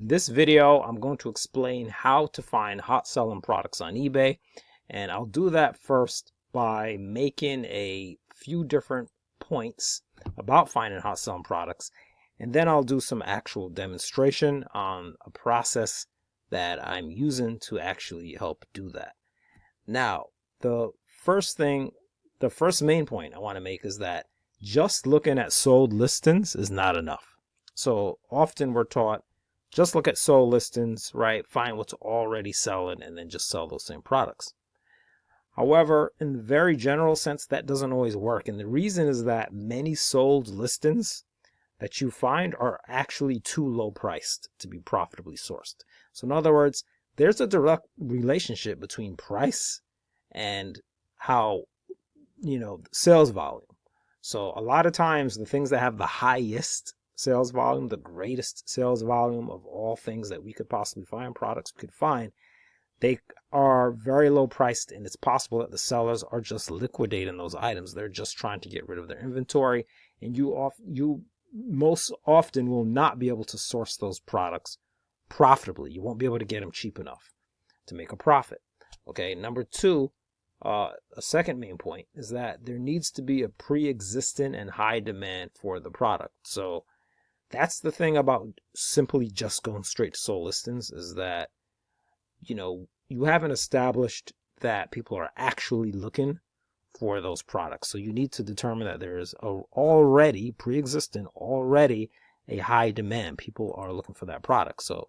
In this video, I'm going to explain how to find hot selling products on eBay, and I'll do that first by making a few different points about finding hot selling products, and then I'll do some actual demonstration on a process that I'm using to actually help do that. Now, the first main point I want to make is that just looking at sold listings is not enough. So often we're taught, just look at sold listings, right? Find what's already selling and then just sell those same products. However, in the very general sense, that doesn't always work. And the reason is that many sold listings that you find are actually too low priced to be profitably sourced. So in other words, there's a direct relationship between price and how, sales volume. So a lot of times the things that have the highest sales volume, the greatest sales volume of all things that we could possibly find, products we could find, they are very low priced, and it's possible that the sellers are just liquidating those items. They're just trying to get rid of their inventory, and you most often will not be able to source those products profitably. You won't be able to get them cheap enough to make a profit. Okay, number two, a second main point is that there needs to be a pre-existing and high demand for the product. So that's the thing about simply just going straight to sold listings, is that, you haven't established that people are actually looking for those products. So you need to determine that there is already pre-existing, already a high demand. People are looking for that product. So,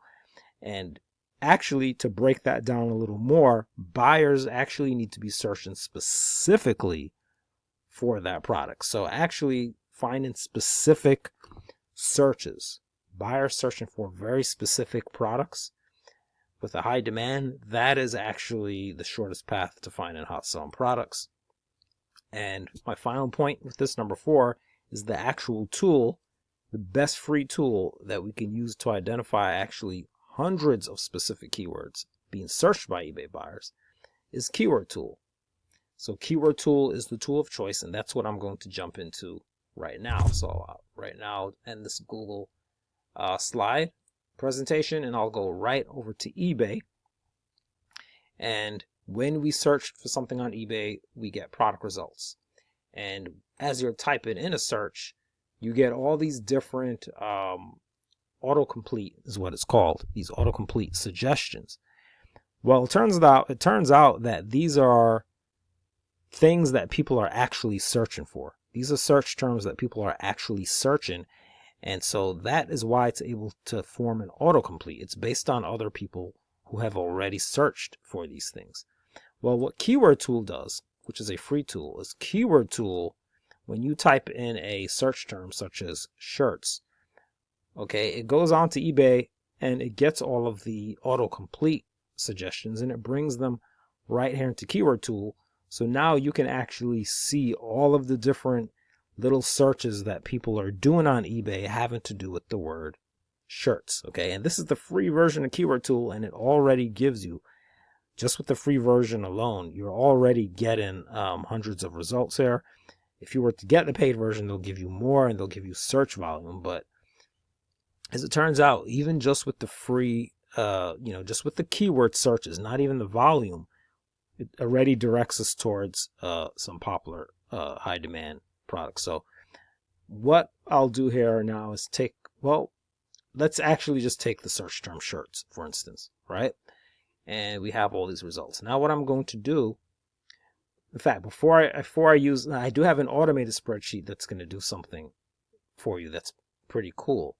and actually, to break that down a little more, buyers actually need to be searching specifically for that product. So actually finding specific searches, buyers searching for very specific products with a high demand, that is actually the shortest path to finding hot selling products. And my final point with this, number 4, is the actual tool, the best free tool that we can use to identify actually hundreds of specific keywords being searched by eBay buyers, is Keyword Tool. So Keyword Tool is the tool of choice, and that's what I'm going to jump into right now. So right now I'll end this Google slide presentation, and I'll go right over to eBay. And when we search for something on eBay, we get product results. And as you're typing in a search, you get all these different autocomplete is what it's called, these autocomplete suggestions. Well, it turns out that these are things that people are actually searching for. These are search terms that people are actually searching. And so that is why it's able to form an autocomplete. It's based on other people who have already searched for these things. Well, what Keyword Tool does, which is a free tool, is Keyword Tool, when you type in a search term such as shirts, okay, it goes on to eBay and it gets all of the autocomplete suggestions and it brings them right here into Keyword Tool. So now you can actually see all of the different little searches that people are doing on eBay having to do with the word shirts. Okay, and this is the free version of Keyword Tool, and it already gives you, just with the free version alone, you're already getting hundreds of results there. If you were to get the paid version, they'll give you more and they'll give you search volume. But as it turns out, even just with the free, just with the keyword searches, not even the volume, it already directs us towards some popular high demand products. So what I'll do here now is let's actually just take the search term shirts, for instance, right? And we have all these results. Now what I'm going to do, in fact, before I use, I do have an automated spreadsheet that's going to do something for you that's pretty cool.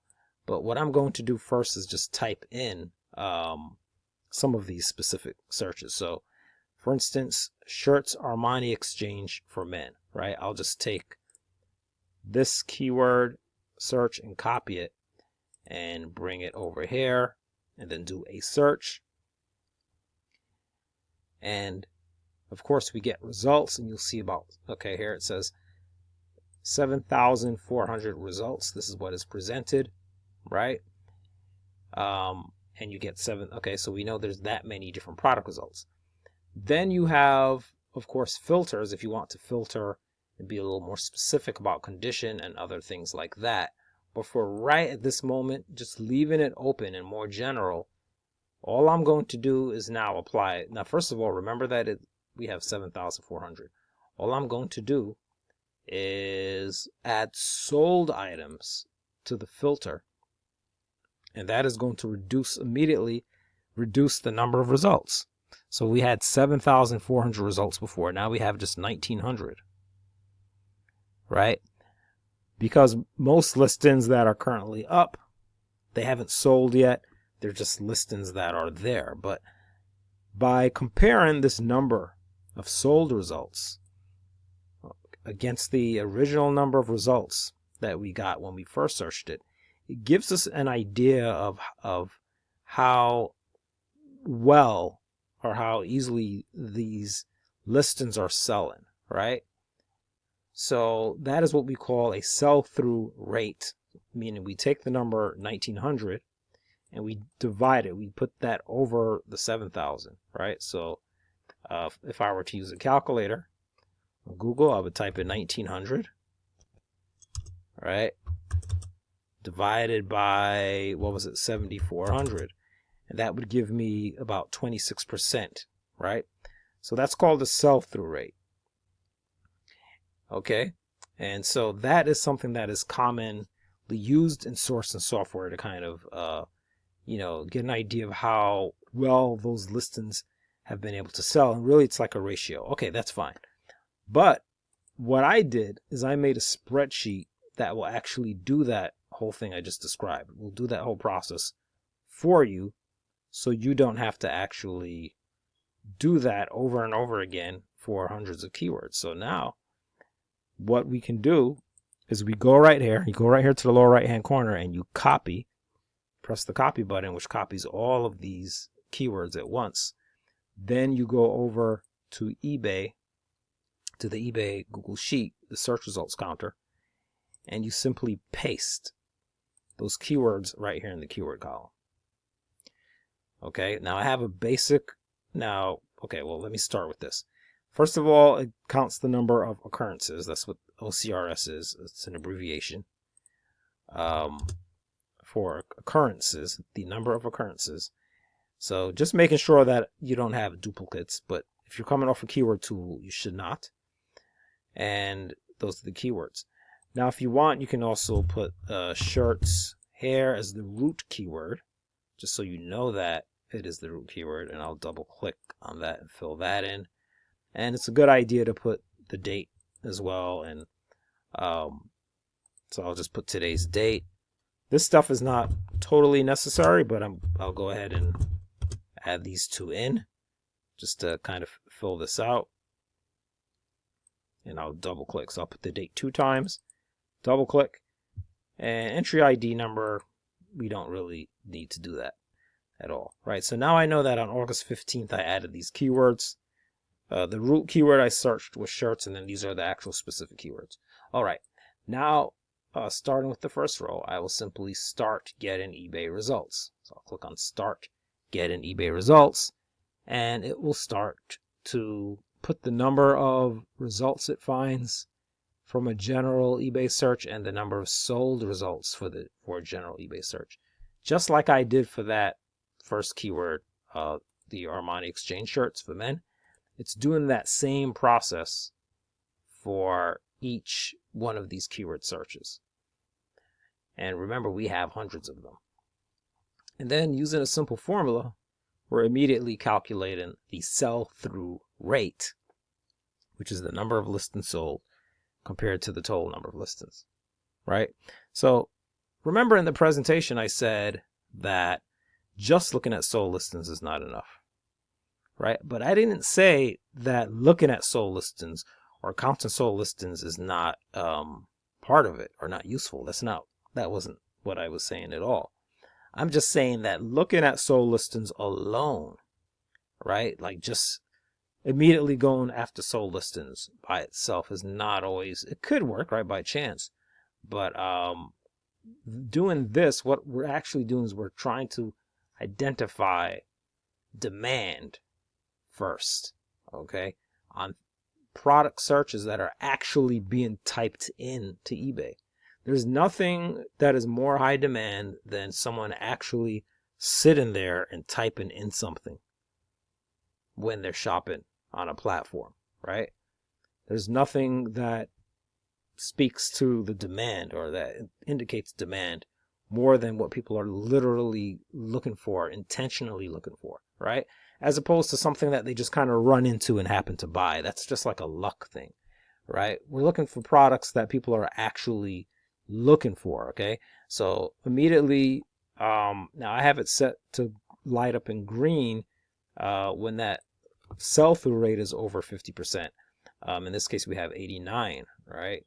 But what I'm going to do first is just type in some of these specific searches. So for instance, shirts Armani exchange for men, right? I'll just take this keyword search and copy it and bring it over here and then do a search. And of course we get results, and you'll see about, okay, here it says 7,400 results. This is what is presented, right? And you get 7. Okay, so we know there's that many different product results. Then you have, of course, filters, if you want to filter and be a little more specific about condition and other things like that. But for right at this moment, just leaving it open and more general, all I'm going to do is now apply it. Now, first of all, remember that we have 7,400. All I'm going to do is add sold items to the filter, and that is going to immediately reduce the number of results. So we had 7,400 results before. Now we have just 1,900, right? Because most listings that are currently up, they haven't sold yet. They're just listings that are there. But by comparing this number of sold results against the original number of results that we got when we first searched it, it gives us an idea of how well or how easily these listings are selling, right? So that is what we call a sell-through rate, meaning we take the number 1,900 and we divide it. We put that over the 7,000, right? So if I were to use a calculator on Google, I would type in 1,900, right? Divided by, what was it, 7,400. And that would give me about 26%, right? So that's called the sell-through rate. Okay, and so that is something that is commonly used in sourcing software to kind of, get an idea of how well those listings have been able to sell. And really, it's like a ratio. Okay, that's fine. But what I did is I made a spreadsheet that will actually do that whole thing I just described. We'll do that whole process for you, so you don't have to actually do that over and over again for hundreds of keywords. So now what we can do is we go right here, you go right here to the lower right hand corner and you press the copy button, which copies all of these keywords at once. Then you go over to eBay, to the eBay Google Sheet, the search results counter, and you simply paste those keywords right here in the keyword column. Okay, now I have a basic, let me start with this. First of all, it counts the number of occurrences. That's what OCRS is. It's an abbreviation for occurrences, the number of occurrences. So just making sure that you don't have duplicates, but if you're coming off a keyword tool, you should not. And those are the keywords. Now, if you want, you can also put shirts, hair as the root keyword, just so you know that it is the root keyword. And I'll double click on that and fill that in. And it's a good idea to put the date as well. And so I'll just put today's date. This stuff is not totally necessary, but I'll go ahead and add these two in just to kind of fill this out. And I'll double click. So I'll put the date 2 times, double click, and entry ID number. We don't really need to do that at all, right? So now I know that on August 15th, I added these keywords. The root keyword I searched was shirts, and then these are the actual specific keywords. All right, now starting with the first row, I will simply start getting eBay results. So I'll click on start getting eBay results, and it will start to put the number of results it finds from a general eBay search and the number of sold results for a general eBay search. Just like I did for that first keyword, the Armani Exchange shirts for men. It's doing that same process for each one of these keyword searches. And remember, we have hundreds of them. And then using a simple formula, we're immediately calculating the sell-through rate, which is the number of listings sold compared to the total number of listings, right? So remember in the presentation, I said that just looking at sold listings is not enough, right? But I didn't say that looking at sold listings or counting sold listings is not part of it or not useful. That wasn't what I was saying at all. I'm just saying that looking at sold listings alone, right? Like just immediately going after sold listings by itself is not always, it could work, right, by chance. But doing this, what we're actually doing is we're trying to identify demand first, okay, on product searches that are actually being typed in to eBay. There's nothing that is more high demand than someone actually sitting there and typing in something when they're shopping on a platform, right? There's nothing that speaks to the demand or that indicates demand more than what people are literally looking for, intentionally looking for, right? As opposed to something that they just kind of run into and happen to buy. That's just like a luck thing, right? We're looking for products that people are actually looking for, okay? So immediately, now I have it set to light up in green when that sell-through rate is over 50%. In this case, we have 89, right?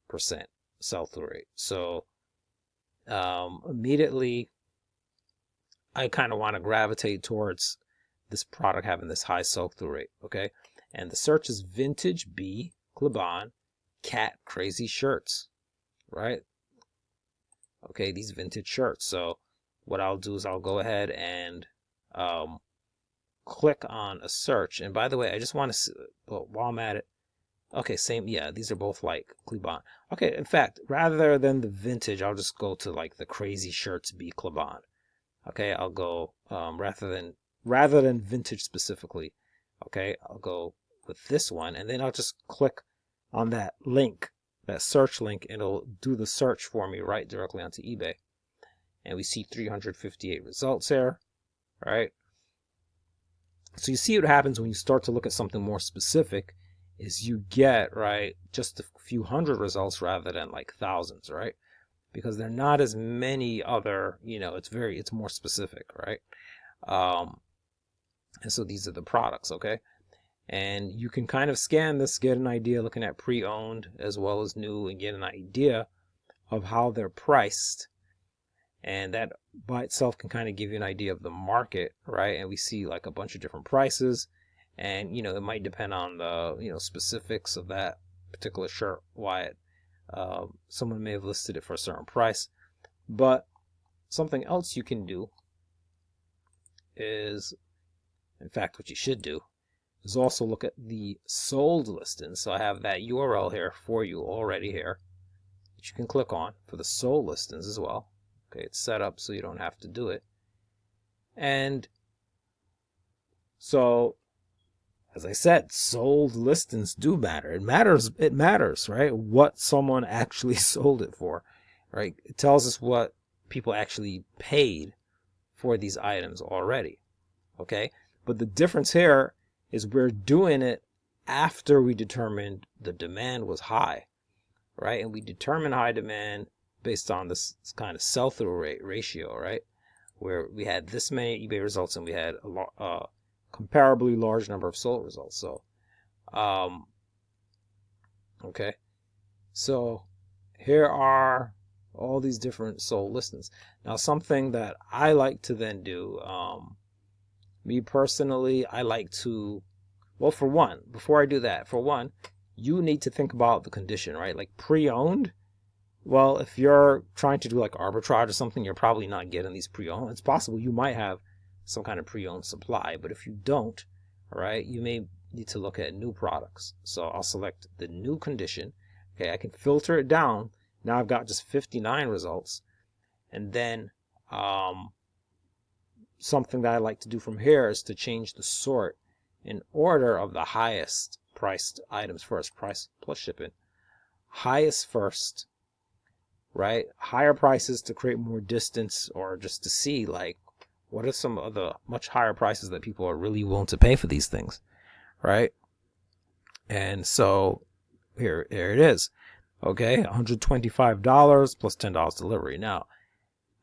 Percent sell-through rate. So immediately I kind of want to gravitate towards this product having this high sell-through rate, okay? And the search is vintage B Clibon cat crazy shirts, right? Okay, these vintage shirts. So what I'll do is I'll go ahead and click on a search. And by the way, I just want to, well, while I'm at it, okay, same, yeah, these are both like Clibon. Okay, in fact, rather than the vintage, I'll just go to like the crazy shirts B Clibon. Okay, I'll go rather than vintage specifically. Okay, I'll go with this one, and then I'll just click on that link, that search link, and it'll do the search for me right directly onto eBay. And we see 358 results here, right? So you see what happens when you start to look at something more specific is you get, right, just a few hundred results rather than like thousands, right? Because they're not as many other, it's more specific, right? And so these are the products, okay? And you can kind of scan this, get an idea looking at pre-owned as well as new, and get an idea of how they're priced. And that by itself can kind of give you an idea of the market, right? And we see like a bunch of different prices. And, it might depend on the, specifics of that particular shirt, why someone may have listed it for a certain price. But something else you can do is, in fact, what you should do is also look at the sold listings. So I have that URL here for you already here, that you can click on for the sold listings as well. Okay, it's set up so you don't have to do it. And so, as I said, sold listings do matter. It matters, right? What someone actually sold it for, right? It tells us what people actually paid for these items already, okay? But the difference here is we're doing it after we determined the demand was high, right? And we determine high demand based on this kind of sell-through rate ratio, right? Where we had this many eBay results and we had a comparably large number of sold results. So, okay. So here are all these different sold listings. Now, something that I like to then do, me personally, I like to, well, for one, before I do that, for one, you need to think about the condition, right? Like pre-owned. Well, if you're trying to do like arbitrage or something, you're probably not getting these pre-owned. It's possible you might have some kind of pre-owned supply, but if you don't, all right, you may need to look at new products. So I'll select the new condition. Okay, I can filter it down. Now I've got just 59 results. And then something that I like to do from here is to change the sort in order of the highest priced items first, price plus shipping. Highest first, right? Higher prices to create more distance, or just to see like what are some of the much higher prices that people are really willing to pay for these things, right? And so here it is. Okay, $125 plus $10 delivery. Now,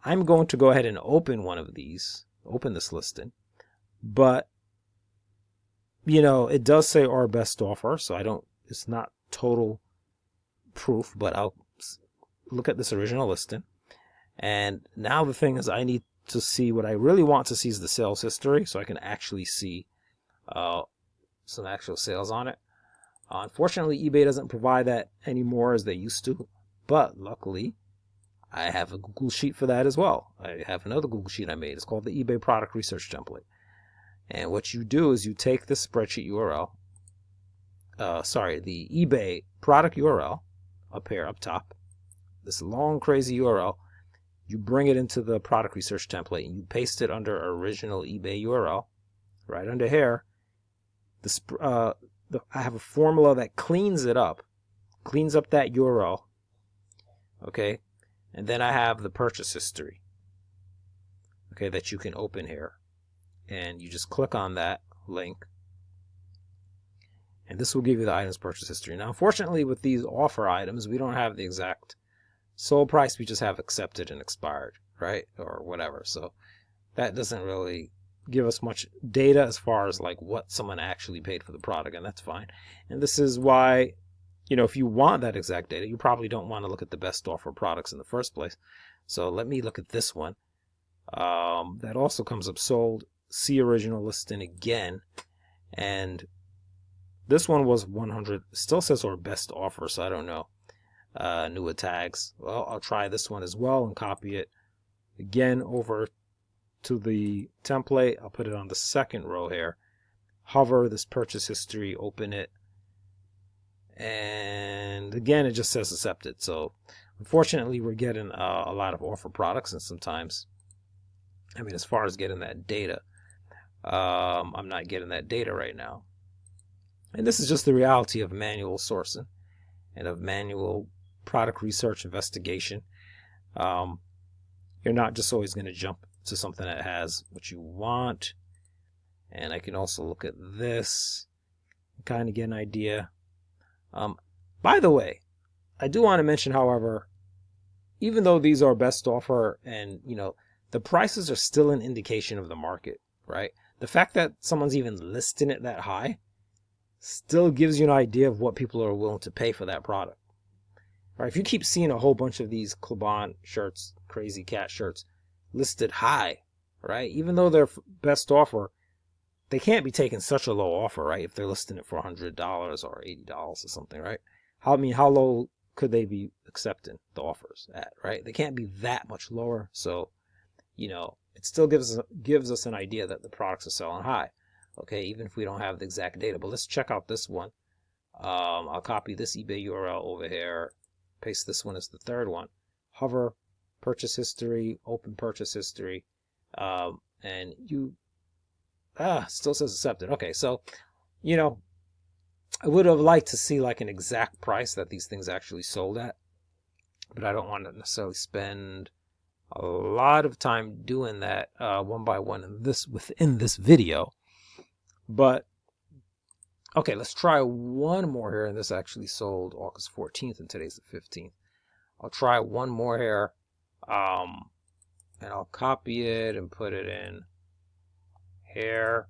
I'm going to go ahead and open one of these, open this listing, but it does say our best offer, so it's not total proof, but I'll look at this original listing. And now the thing is, I need to see, what I really want to see is the sales history, so I can actually see some actual sales on it. Unfortunately, eBay doesn't provide that anymore as they used to, but luckily I have a Google Sheet for that as well. I have another Google Sheet I made. It's called the eBay Product Research Template. And what you do is you take this spreadsheet URL, the eBay product URL up here, up top, this long crazy URL, you bring it into the product research template and you paste it under original eBay URL. Right under here, I have a formula that cleans it up, cleans up that URL. Okay, and then I have the purchase history. Okay, that you can open here, and you just click on that link, and this will give you the item's purchase history. Now, unfortunately, with these offer items, we don't have the exact sold price. We just have accepted and expired, right, or whatever. So that doesn't really give us much data as far as like what someone actually paid for the product, and that's fine. And this is why, you know, if you want that exact data, you probably don't want to look at the best offer products in the first place. So let me look at this one. That also comes up sold. See original listing again, and this one was 100. Still says our best offer, so I don't know. Newer tags. Well, I'll try this one as well and copy it again over to the template. I'll put it on the second row here. Hover this purchase history, open it, and again it just says accepted. So unfortunately, we're getting a lot of offer products, and sometimes, I mean, as far as getting that data, I'm not getting that data right now. And this is just the reality of manual sourcing and of manual product research investigation. You're not just always going to jump to something that has what you want. And I can also look at this and kind of get an idea. By the way, I do want to mention, however, even though these are best offer and, you know, the prices are still an indication of the market, right? The fact that someone's even listing it that high still gives you an idea of what people are willing to pay for that product. Right? If you keep seeing a whole bunch of these Klabon shirts, Crazy Cat shirts, listed high, right? Even though they're best offer, they can't be taking such a low offer, right? If they're listing it for $100 or $80 or something, right? How low could they be accepting the offers at, right? They can't be that much lower. So, you know, it still gives us an idea that the products are selling high. Okay, even if we don't have the exact data. But let's check out this one. I'll copy this eBay URL over here, paste this one as the third one. Hover, purchase history, open purchase history, and you still says accepted. Okay, so, you know, I would have liked to see like an exact price that these things actually sold at, but I don't want to necessarily spend a lot of time doing that one by one within this video. But okay, let's try one more here, and this actually sold August 14th, and today's the 15th. I'll try one more here, and I'll copy it and put it in here.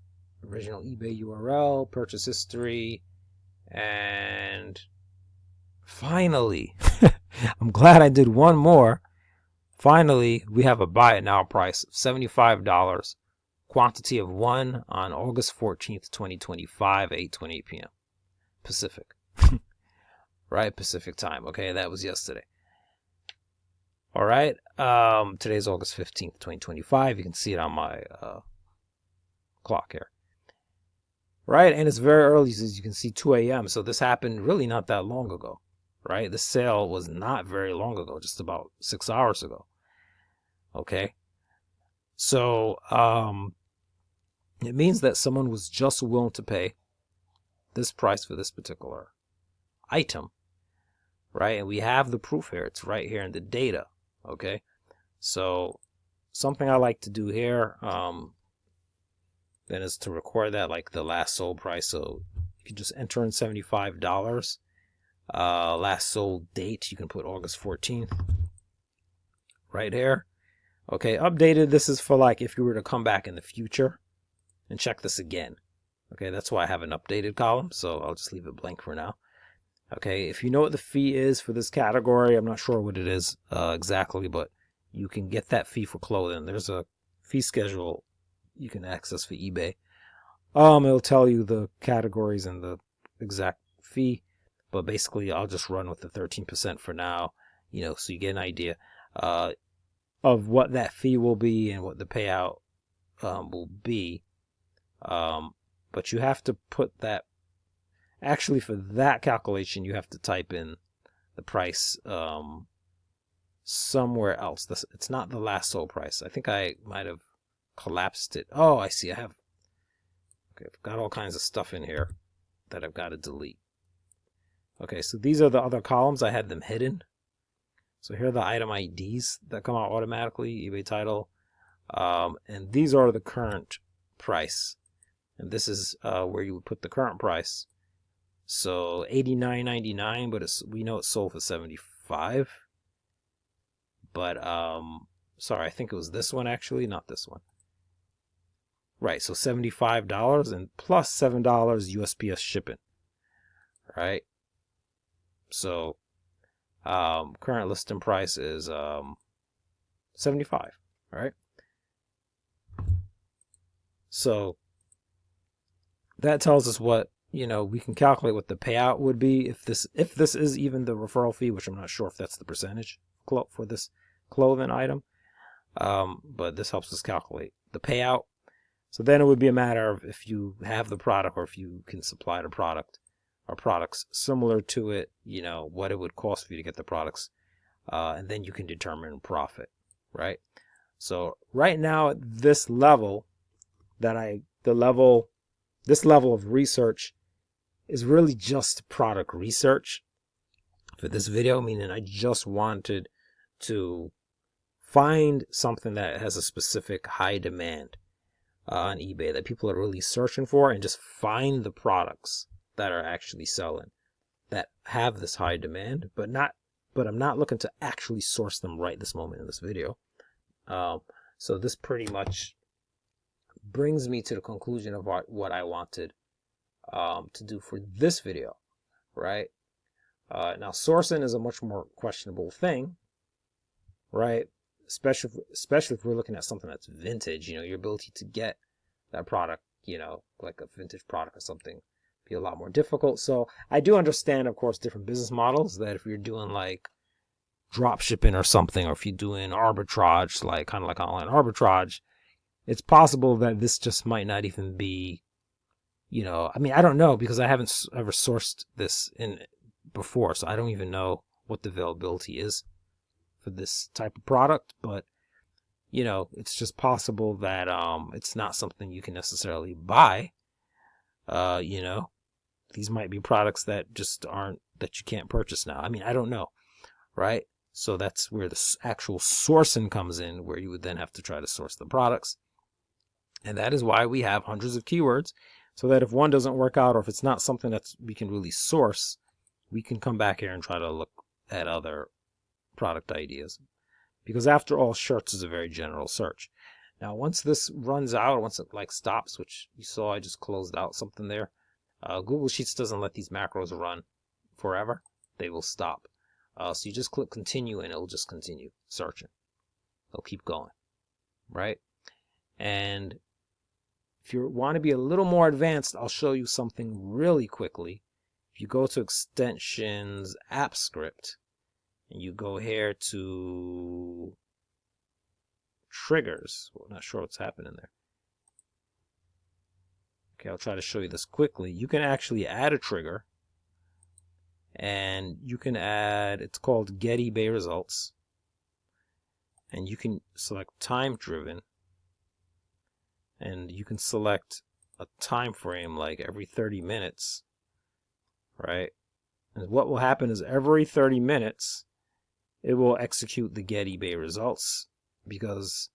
Original eBay URL, purchase history, and finally, I'm glad I did one more. Finally, we have a buy it now price of $75. Quantity of 1 on August 14th, 2025, 8:28 p.m. Pacific. Right? Pacific time. Okay, that was yesterday. All right. Today's August 15th, 2025. You can see it on my clock here. Right? And it's very early, as you can see, 2 a.m. So this happened really not that long ago. Right? The sale was not very long ago, just about 6 hours ago. Okay? So, it means that someone was just willing to pay this price for this particular item, right? And we have the proof here. It's right here in the data, okay? So something I like to do here then is to record that like the last sold price. So you can just enter in $75. Last sold date, you can put August 14th right here. Okay, updated. This is for like if you were to come back in the future and check this again. Okay, that's why I have an updated column, so I'll just leave it blank for now. Okay, if you know what the fee is for this category, I'm not sure what it is exactly, but you can get that fee for clothing. There's a fee schedule you can access for eBay. It'll tell you the categories and the exact fee, but basically I'll just run with the 13% for now, you know, so you get an idea of what that fee will be and what the payout will be. But you have to put that, actually for that calculation, you have to type in the price somewhere else. It's not the last sold price. I think I might have collapsed it. Oh, I see. Okay, I've got all kinds of stuff in here that I've got to delete. Okay, so these are the other columns. I had them hidden. So here are the item IDs that come out automatically, eBay title. And these are the current price. And this is where you would put the current price. So $89.99, but we know it's sold for $75. But sorry, I think it was this one actually, not this one. Right, so $75 and plus $7 USPS shipping. Right. So current listing price is $75. Right. So that tells us what, we can calculate what the payout would be if this is even the referral fee, which I'm not sure if that's the percentage for this clothing item. But this helps us calculate the payout. So then it would be a matter of if you have the product or if you can supply the product or products similar to it, what it would cost for you to get the products. And then you can determine profit, right? So right now at this level this level of research is really just product research for this video, meaning I just wanted to find something that has a specific high demand on eBay that people are really searching for, and just find the products that are actually selling that have this high demand, but I'm not looking to actually source them right this moment in this video. So this pretty much brings me to the conclusion of what I wanted to do for this video, right? Now sourcing is a much more questionable thing, right? Especially if we're looking at something that's vintage, your ability to get that product, like a vintage product or something, be a lot more difficult. So I do understand, of course, different business models, that if you're doing like drop shipping or something, or if you're doing arbitrage, like kind of like online arbitrage, it's possible that this just might not even be, I don't know, because I haven't ever sourced this in before, so I don't even know what the availability is for this type of product. But it's just possible that it's not something you can necessarily buy. These might be products that just that you can't purchase now. I don't know, right? So that's where the actual sourcing comes in, where you would then have to try to source the products. And that is why we have hundreds of keywords, so that if one doesn't work out, or if it's not something that we can really source, we can come back here and try to look at other product ideas. Because after all, shirts is a very general search. Now, once this runs out, once it stops, which you saw I just closed out something there, Google Sheets doesn't let these macros run forever. They will stop. So you just click continue and it'll just continue searching. It'll keep going, right? And if you want to be a little more advanced, I'll show you something really quickly. If you go to extensions, app script, and you go here to triggers. Well, not sure what's happening there. Okay, I'll try to show you this quickly. You can actually add a trigger, and you can add, it's called Get eBay Results, and you can select time driven, and you can select a time frame like every 30 minutes, right? And what will happen is every 30 minutes it will execute the Get eBay Results, because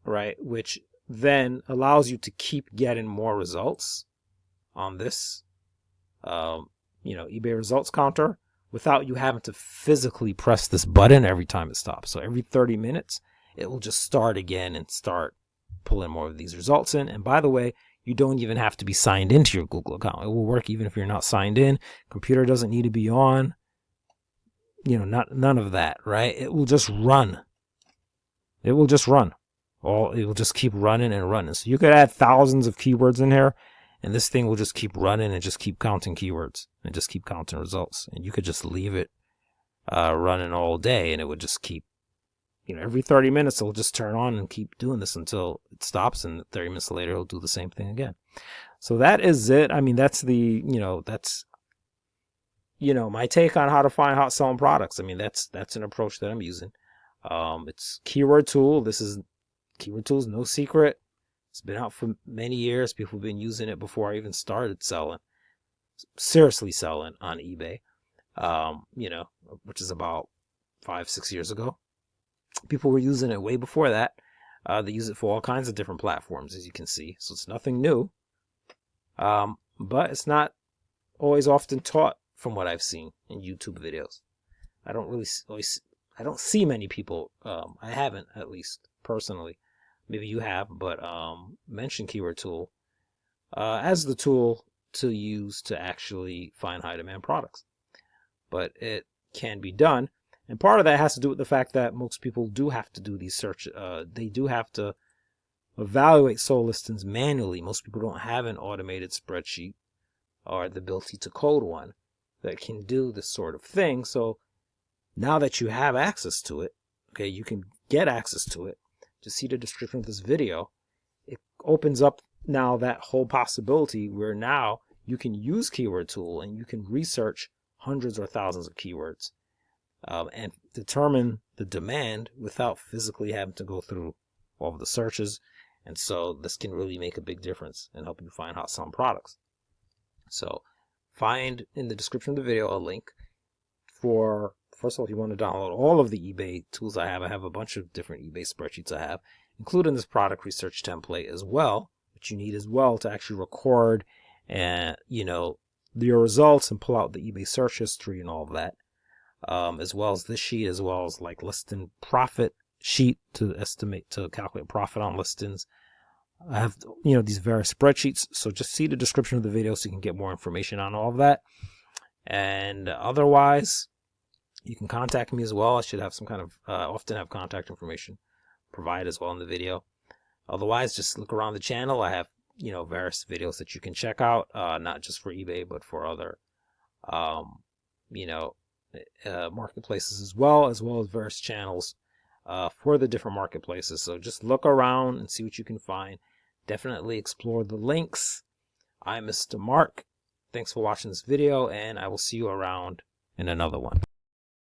right, which then allows you to keep getting more results on this eBay results counter without you having to physically press this button every time it stops. So every 30 minutes it will just start again and start pulling more of these results in. And by the way, you don't even have to be signed into your Google account. It will work even if you're not signed in. Computer doesn't need to be on. None of that, right? It will just run. It will just run. It will just keep running and running. So you could add thousands of keywords in here, and this thing will just keep running and just keep counting keywords and just keep counting results. And you could just leave it running all day, and it would just keep, every 30 minutes it'll just turn on and keep doing this until it stops, and 30 minutes later it'll do the same thing again. So that is it. That's the, my take on how to find hot selling products. I mean, that's an approach that I'm using. It's Keyword Tool. Keyword Tool is no secret. It's been out for many years. People have been using it before I even started seriously selling on eBay. Which is about 5-6 years ago. People were using it way before that. They use it for all kinds of different platforms, as you can see. So it's nothing new. But it's not always often taught from what I've seen in YouTube videos. I don't see many people, I haven't, at least personally, maybe you have, but mention Keyword Tool as the tool to use to actually find high demand products. But it can be done, and part of that has to do with the fact that most people do have to do these search. They do have to evaluate sold listings manually. Most people don't have an automated spreadsheet or the ability to code one that can do this sort of thing. So now that you have access to it, okay, you can get access to it. Just see the description of this video. It opens up now that whole possibility where now you can use Keyword Tool and you can research hundreds or thousands of keywords and determine the demand without physically having to go through all of the searches. And so this can really make a big difference and help you find hot selling products. So find in the description of the video a link for, first of all, if you want to download all of the eBay tools I have a bunch of different eBay spreadsheets I have, including this product research template as well, which you need as well to actually record and, your results and pull out the eBay search history and all of that, as well as this sheet, as well as like listing profit sheet to calculate profit on listings. I have, these various spreadsheets. So just see the description of the video so you can get more information on all of that. And otherwise, you can contact me as well. I should have some kind of, often have contact information provided as well in the video. Otherwise, just look around the channel. I have, various videos that you can check out, not just for eBay, but for other, marketplaces as well as various channels for the different marketplaces. So just look around and see what you can find. Definitely explore the links. I'm Mr. Mark. Thanks for watching this video, and I will see you around in another one.